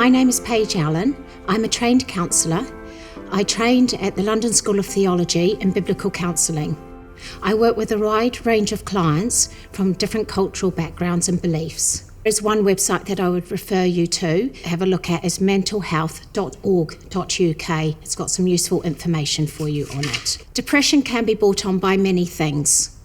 My name is Paige Allen. I'm a trained counsellor. I trained at the London School of Theology in biblical counselling. I work with a wide range of clients from different cultural backgrounds and beliefs. There's one website that I would refer you to have a look at is mentalhealth.org.uk. It's got some useful information for you on it. Depression can be brought on by many things.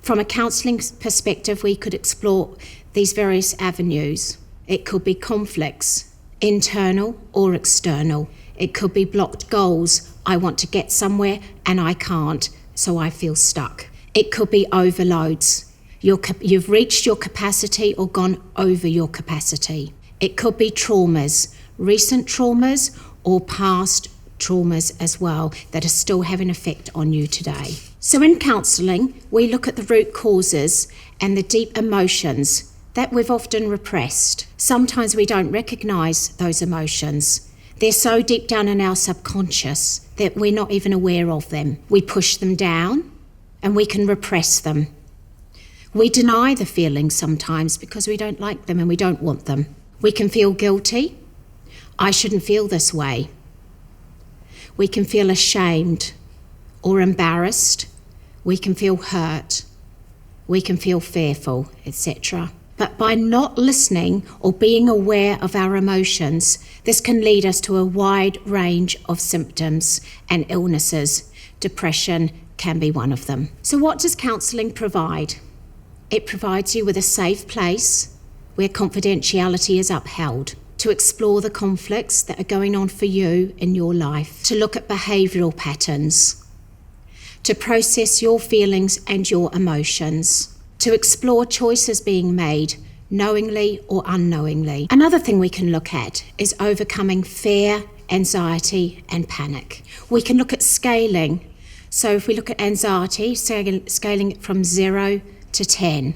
From a counselling perspective, we could explore these various avenues. It could be conflicts, internal or external. It could be blocked goals. I want to get somewhere and I can't, so I feel stuck. It could be overloads. You've reached your capacity or gone over your capacity. It could be traumas, recent traumas or past traumas as well that are still having an effect on you today. So in counselling, we look at the root causes and the deep emotions that we've often repressed. Sometimes we don't recognise those emotions. They're so deep down in our subconscious that we're not even aware of them. We push them down and we can repress them. We deny the feelings sometimes because we don't like them and we don't want them. We can feel guilty. I shouldn't feel this way. We can feel ashamed or embarrassed. We can feel hurt. We can feel fearful, etc. But by not listening or being aware of our emotions, this can lead us to a wide range of symptoms and illnesses. Depression can be one of them. So what does counselling provide? It provides you with a safe place where confidentiality is upheld, to explore the conflicts that are going on for you in your life, to look at behavioural patterns, to process your feelings and your emotions, to explore choices being made knowingly or unknowingly. Another thing we can look at is overcoming fear, anxiety and panic. We can look at scaling. So if we look at anxiety, scaling it from 0 to 10.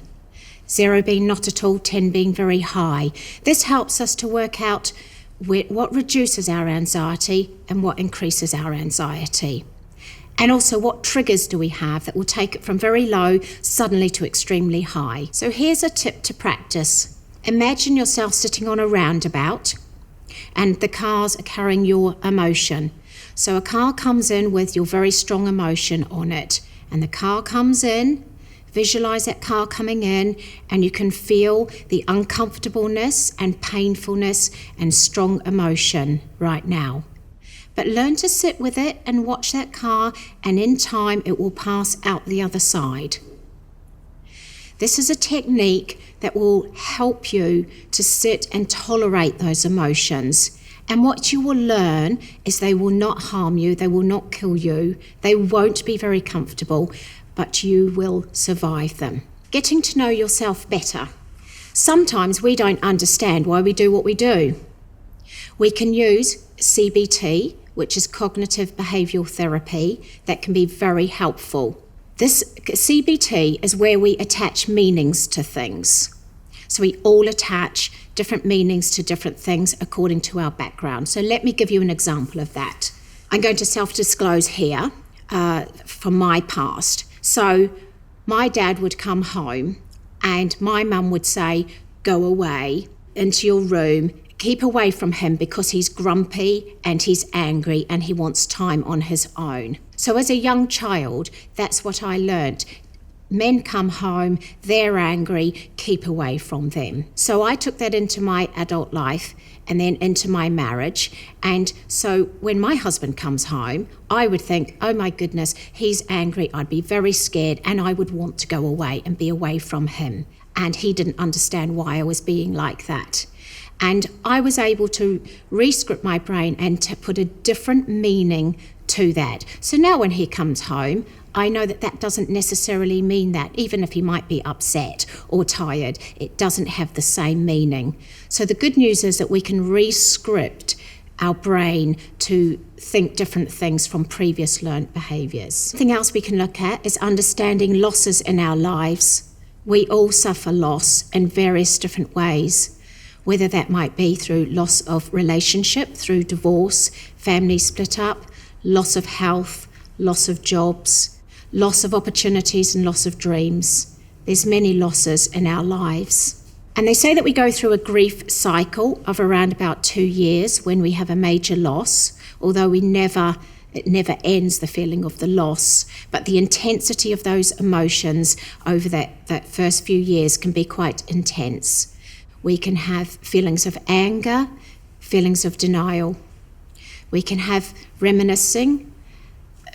0 being not at all, 10 being very high. This helps us to work out what reduces our anxiety and what increases our anxiety. And also what triggers do we have that will take it from very low suddenly to extremely high. So here's a tip to practice. Imagine yourself sitting on a roundabout and the cars are carrying your emotion. So a car comes in with your very strong emotion on it, and the car comes in. Visualize that car coming in and you can feel the uncomfortableness and painfulness and strong emotion right now. But learn to sit with it and watch that car, and in time it will pass out the other side. This is a technique that will help you to sit and tolerate those emotions. And what you will learn is they will not harm you, they will not kill you, they won't be very comfortable, but you will survive them. Getting to know yourself better. Sometimes we don't understand why we do what we do. We can use CBT, which is cognitive behavioural therapy, that can be very helpful. This CBT is where we attach meanings to things. So we all attach different meanings to different things according to our background. So let me give you an example of that. I'm going to self-disclose here from my past. So my dad would come home and my mum would say, go away into your room, keep away from him because he's grumpy and he's angry and he wants time on his own. So as a young child, that's what I learned. Men come home, they're angry, keep away from them. So I took that into my adult life and then into my marriage. And so when my husband comes home, I would think, oh my goodness, he's angry. I'd be very scared and I would want to go away and be away from him. And he didn't understand why I was being like that. And I was able to re-script my brain and to put a different meaning to that. So now when he comes home, I know that that doesn't necessarily mean that. Even if he might be upset or tired, it doesn't have the same meaning. So the good news is that we can re-script our brain to think different things from previous learned behaviours. Something else we can look at is understanding losses in our lives. We all suffer loss in various different ways, whether that might be through loss of relationship, through divorce, family split up, loss of health, loss of jobs, loss of opportunities and loss of dreams. There's many losses in our lives. And they say that we go through a grief cycle of around about 2 years when we have a major loss, although it never ends, the feeling of the loss, but the intensity of those emotions over that first few years can be quite intense. We can have feelings of anger, feelings of denial. We can have reminiscing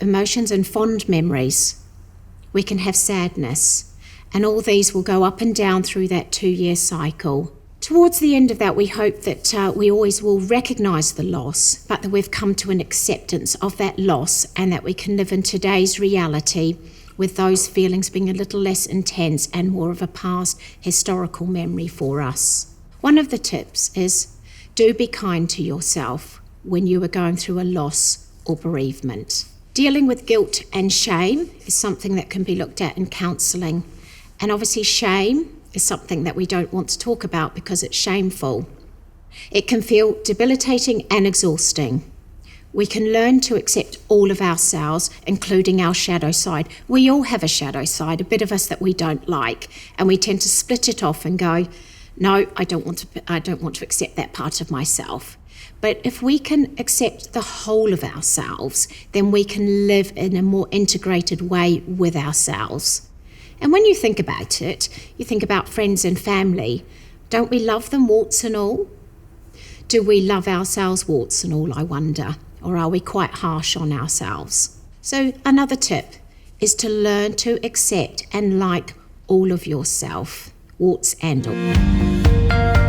emotions and fond memories. We can have sadness. And all these will go up and down through that 2-year cycle. Towards the end of that, we hope that we always will recognise the loss, but that we've come to an acceptance of that loss and that we can live in today's reality with those feelings being a little less intense and more of a past historical memory for us. One of the tips is do be kind to yourself when you are going through a loss or bereavement. Dealing with guilt and shame is something that can be looked at in counselling. And obviously shame is something that we don't want to talk about because it's shameful. It can feel debilitating and exhausting. We can learn to accept all of ourselves, including our shadow side. We all have a shadow side, a bit of us that we don't like, and we tend to split it off and go, no, I don't want to accept that part of myself. But if we can accept the whole of ourselves, then we can live in a more integrated way with ourselves. And when you think about it, you think about friends and family. Don't we love them warts and all? Do we love ourselves warts and all, I wonder? Or are we quite harsh on ourselves? So another tip is to learn to accept and like all of yourself, warts and all.